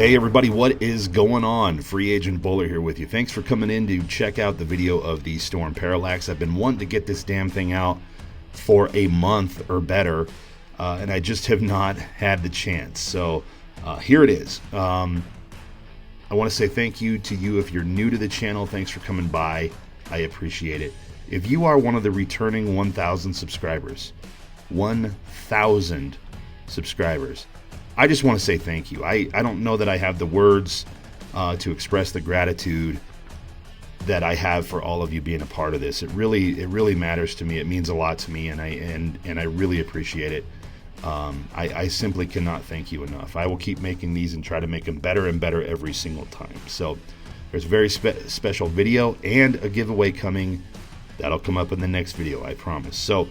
Hey everybody, what is going on? Free Agent Bowler here with you. Thanks for coming in to check out the video of the Storm Parallax. I've been wanting to get this damn thing out for a month or better, and I just have not had the chance. So here it is. I want to say thank you to you if you're new to the channel. Thanks for coming by. I appreciate it. If you are one of the returning 1,000 subscribers, 1,000 subscribers, I just want to say thank you. I don't know that I have the words to express the gratitude that I have for all of you being a part of this. It really matters to me. It means a lot to me, and I really appreciate it. I simply cannot thank you enough. I will keep making these and try to make them better and better every single time. So there's a very special video and a giveaway coming. That'll come up in the next video, I promise. So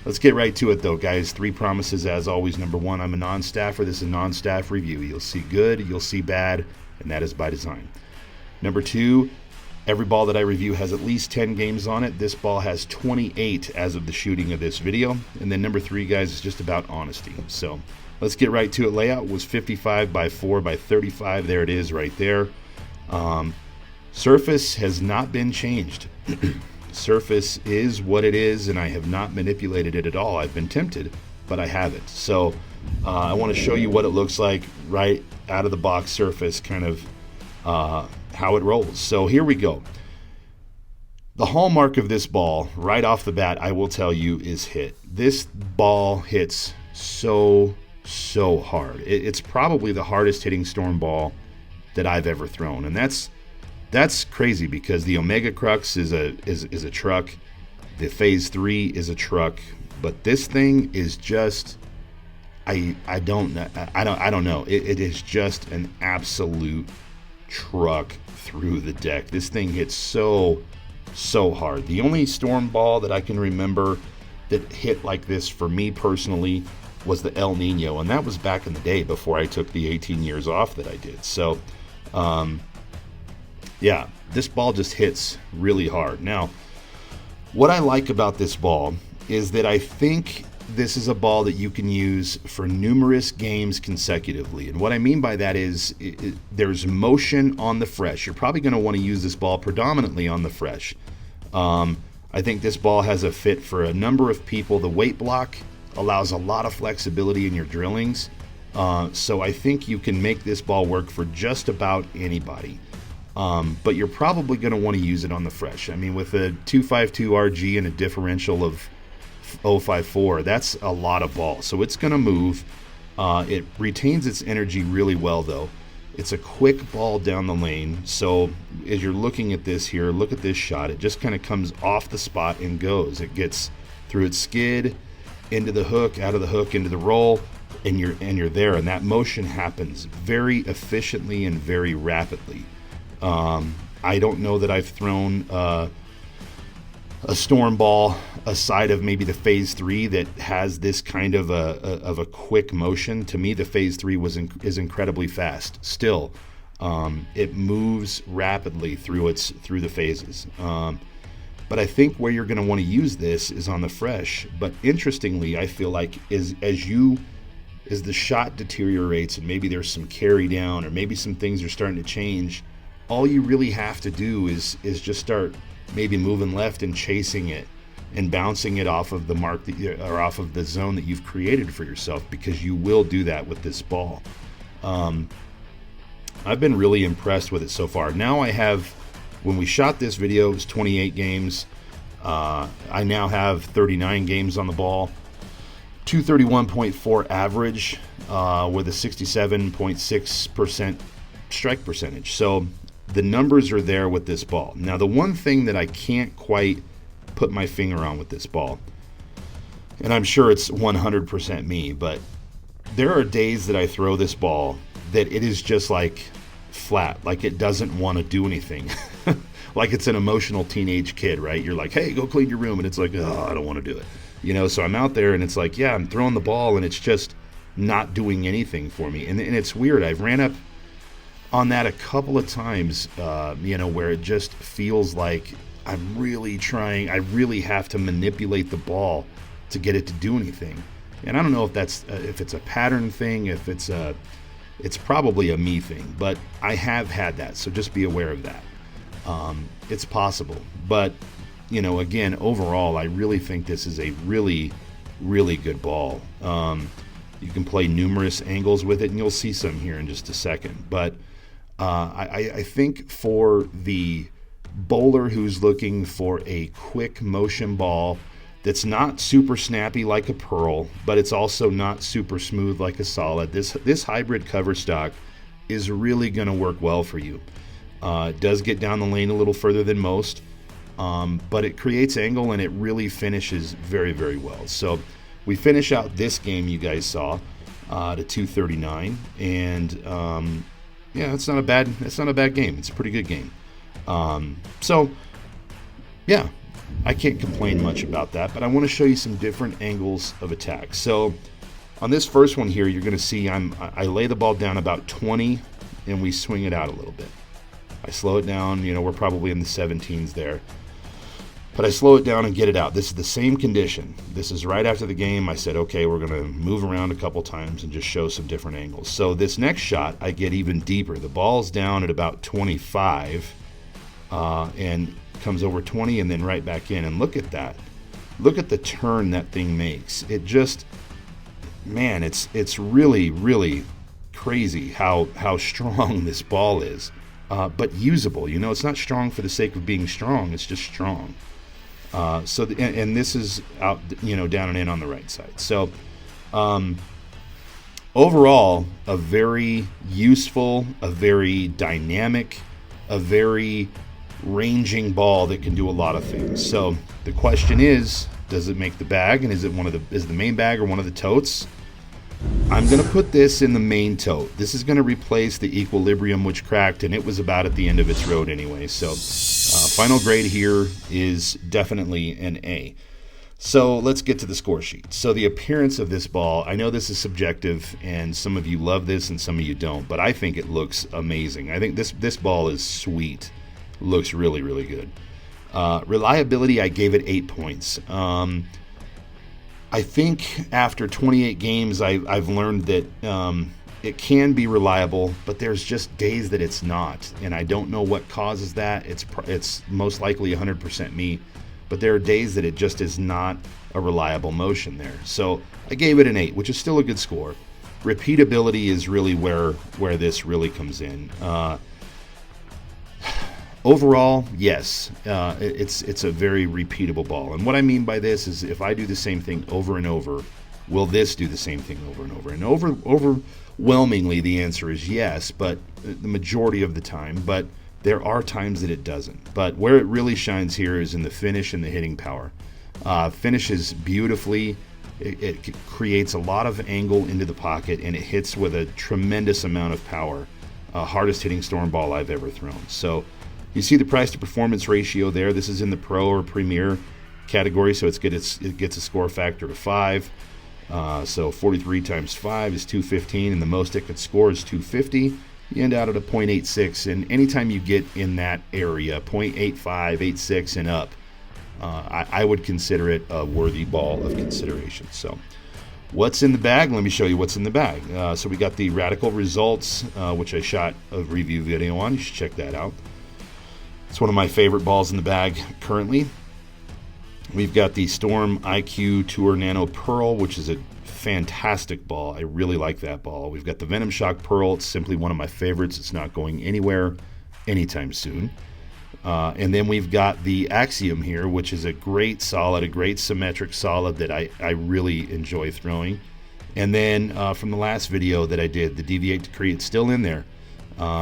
let's get right to it though, guys. 3 promises as always. Number 1, I'm a non-staffer. This is a non-staff review. You'll see good, you'll see bad, and that is by design. Number 2, every ball that I review has at least 10 games on it. This ball has 28 as of the shooting of this video. And then number 3, guys, is just about honesty. So let's get right to it. Layout was 55 by 4 by 35. There it is right there. Surface has not been changed. Surface is what it is, and I have not manipulated it at all. I've been tempted, but I haven't. So I want to show you what it looks like right out of the box surface, kind of how it rolls. So here we go. The hallmark of this ball, right off the bat, I will tell you, is hit. This ball hits so hard. It's probably the hardest hitting Storm ball that I've ever thrown, and that's crazy because the Omega Crux is a truck, the Phase 3 is a truck, but this thing is just I don't know. It is just an absolute truck through the deck. This thing hits so hard. The only Storm ball that I can remember that hit like this for me personally was the El Nino, and that was back in the day before I took the 18 years off that I did. So yeah, this ball just hits really hard. Now, what I like about this ball is that I think this is a ball that you can use for numerous games consecutively. And what I mean by that is there's motion on the fresh. You're probably going to want to use this ball predominantly on the fresh. I think this ball has a fit for a number of people. The weight block allows a lot of flexibility in your drillings. So I think you can make this ball work for just about anybody. But you're probably going to want to use it on the fresh. I mean, with a 252 RG and a differential of 054, that's a lot of ball. So it's going to move. It retains its energy really well, though. It's a quick ball down the lane. So as you're looking at this here, look at this shot. It just kind of comes off the spot and goes. It gets through its skid, into the hook, out of the hook, into the roll, and you're there. And that motion happens very efficiently and very rapidly. I don't know that I've thrown a Storm ball aside of maybe the Phase 3 that has this kind of a quick motion. To me, the Phase 3 is incredibly fast. Still, it moves rapidly through the phases. But I think where you're going to want to use this is on the fresh. But interestingly, I feel like as the shot deteriorates and maybe there's some carry down or maybe some things are starting to change, all you really have to do is just start maybe moving left and chasing it and bouncing it off of the mark or off of the zone that you've created for yourself, because you will do that with this ball. I've been really impressed with it so far. Now I have, when we shot this video, it was 28 games. I now have 39 games on the ball, 231.4 average with a 67.6% strike percentage. So the numbers are there with this ball. Now, the one thing that I can't quite put my finger on with this ball, and I'm sure it's 100% me, but there are days that I throw this ball that it is just like flat, like it doesn't want to do anything. Like it's an emotional teenage kid, right? You're like, hey, go clean your room, and it's like, oh, I don't want to do it. You know, so I'm out there and it's like, yeah, I'm throwing the ball and it's just not doing anything for me. And it's weird. I've ran up on that a couple of times, where it just feels like I'm really trying, I really have to manipulate the ball to get it to do anything. And I don't know if that's if it's a pattern thing, if it's It's probably a me thing, but I have had that, so just be aware of that. It's possible, but again, overall, I really think this is a really, really good ball. You can play numerous angles with it, and you'll see some here in just a second. But I think for the bowler who's looking for a quick motion ball that's not super snappy like a Pearl, but it's also not super smooth like a Solid, this hybrid cover stock is really going to work well for you. It does get down the lane a little further than most, but it creates angle and it really finishes very, very well. So we finish out this game you guys saw to 239, and yeah, it's not a bad game. It's a pretty good game. So yeah, I can't complain much about that, but I want to show you some different angles of attack. So on this first one here, you're going to see I lay the ball down about 20 and we swing it out a little bit. I slow it down, we're probably in the 17s there. But I slow it down and get it out. This is the same condition. This is right after the game. I said, okay, we're going to move around a couple times and just show some different angles. So this next shot, I get even deeper. The ball's down at about 25 and comes over 20 and then right back in. And look at that. Look at the turn that thing makes. It just, man, it's really, really crazy how strong this ball is. But usable. It's not strong for the sake of being strong. It's just strong. And this is out, down and in on the right side. So, overall, a very useful, a very dynamic, a very ranging ball that can do a lot of things. So the question is, does it make the bag, and is the main bag or one of the totes? I'm going to put this in the main tote. This is going to replace the Equilibrium, which cracked, and it was about at the end of its road anyway. So final grade here is definitely an A. So let's get to the score sheet. So the appearance of this ball, I know this is subjective, and some of you love this and some of you don't, but I think it looks amazing. I think this ball is sweet. Looks really, really good. Reliability, I gave it 8 points. I think after 28 games, I've learned that it can be reliable, but there's just days that it's not, and I don't know what causes that. It's most likely 100% me, but there are days that it just is not a reliable motion there. So I gave it an 8, which is still a good score. Repeatability is really where this really comes in. Overall, yes, it's a very repeatable ball. And what I mean by this is if I do the same thing over and over, will this do the same thing over and over? And overwhelmingly, the answer is yes, but the majority of the time. But there are times that it doesn't. But where it really shines here is in the finish and the hitting power. Finishes beautifully. It creates a lot of angle into the pocket, and it hits with a tremendous amount of power. Hardest hitting Storm ball I've ever thrown. So you see the price to performance ratio there. This is in the Pro or Premier category, so it gets a score factor of 5. So 43 times 5 is 215, and the most it could score is 250. You end out at a 0.86, and anytime you get in that area, 0.85, 86 and up, I would consider it a worthy ball of consideration. So what's in the bag? Let me show you what's in the bag. So we got the Radical Results, which I shot a review video on. You should check that out. It's one of my favorite balls in the bag currently. We've got the Storm IQ Tour Nano Pearl, which is a fantastic ball. I really like that ball. We've got the Venom Shock Pearl. It's simply one of my favorites. It's not going anywhere anytime soon. And then we've got the Axiom here, which is a great solid, a great symmetric solid that I really enjoy throwing. And then from the last video that I did, the Deviate Decree, it's still in there.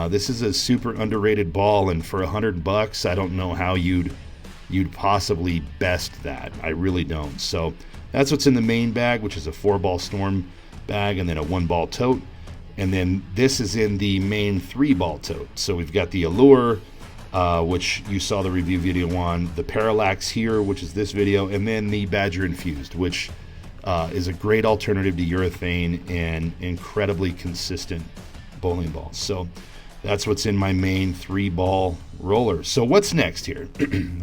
This is a super underrated ball, and for $100, I don't know how you'd possibly best that. I really don't. So that's what's in the main bag, which is a 4-ball Storm bag and then a 1-ball tote. And then this is in the main 3-ball tote. So we've got the Allure, which you saw the review video on, the Parallax here, which is this video, and then the Badger Infused, which is a great alternative to urethane and incredibly consistent bowling balls. So that's what's in my main 3-ball roller. So what's next here?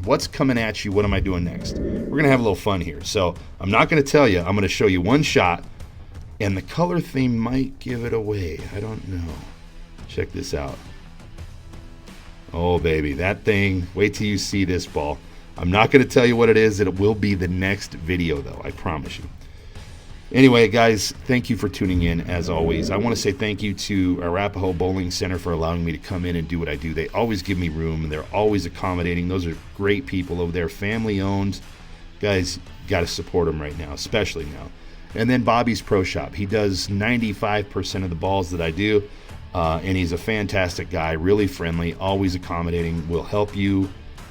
What's coming at you? What am I doing next? We're going to have a little fun here. So I'm not going to tell you. I'm going to show you one shot. And the color theme might give it away. I don't know. Check this out. Oh, baby, that thing. Wait till you see this ball. I'm not going to tell you what it is. It will be the next video, though. I promise you. Anyway, guys, thank you for tuning in, as always. I want to say thank you to Arapahoe Bowling Center for allowing me to come in and do what I do. They always give me room, and they're always accommodating. Those are great people over there, family-owned. Guys, got to support them right now, especially now. And then Bobby's Pro Shop. He does 95% of the balls that I do, and he's a fantastic guy, really friendly, always accommodating, will help you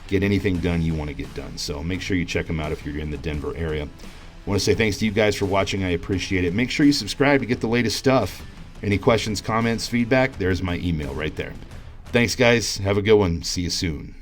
get anything done you want to get done. So make sure you check him out if you're in the Denver area. I want to say thanks to you guys for watching. I appreciate it. Make sure you subscribe to get the latest stuff. Any questions, comments, feedback, there's my email right there. Thanks, guys. Have a good one. See you soon.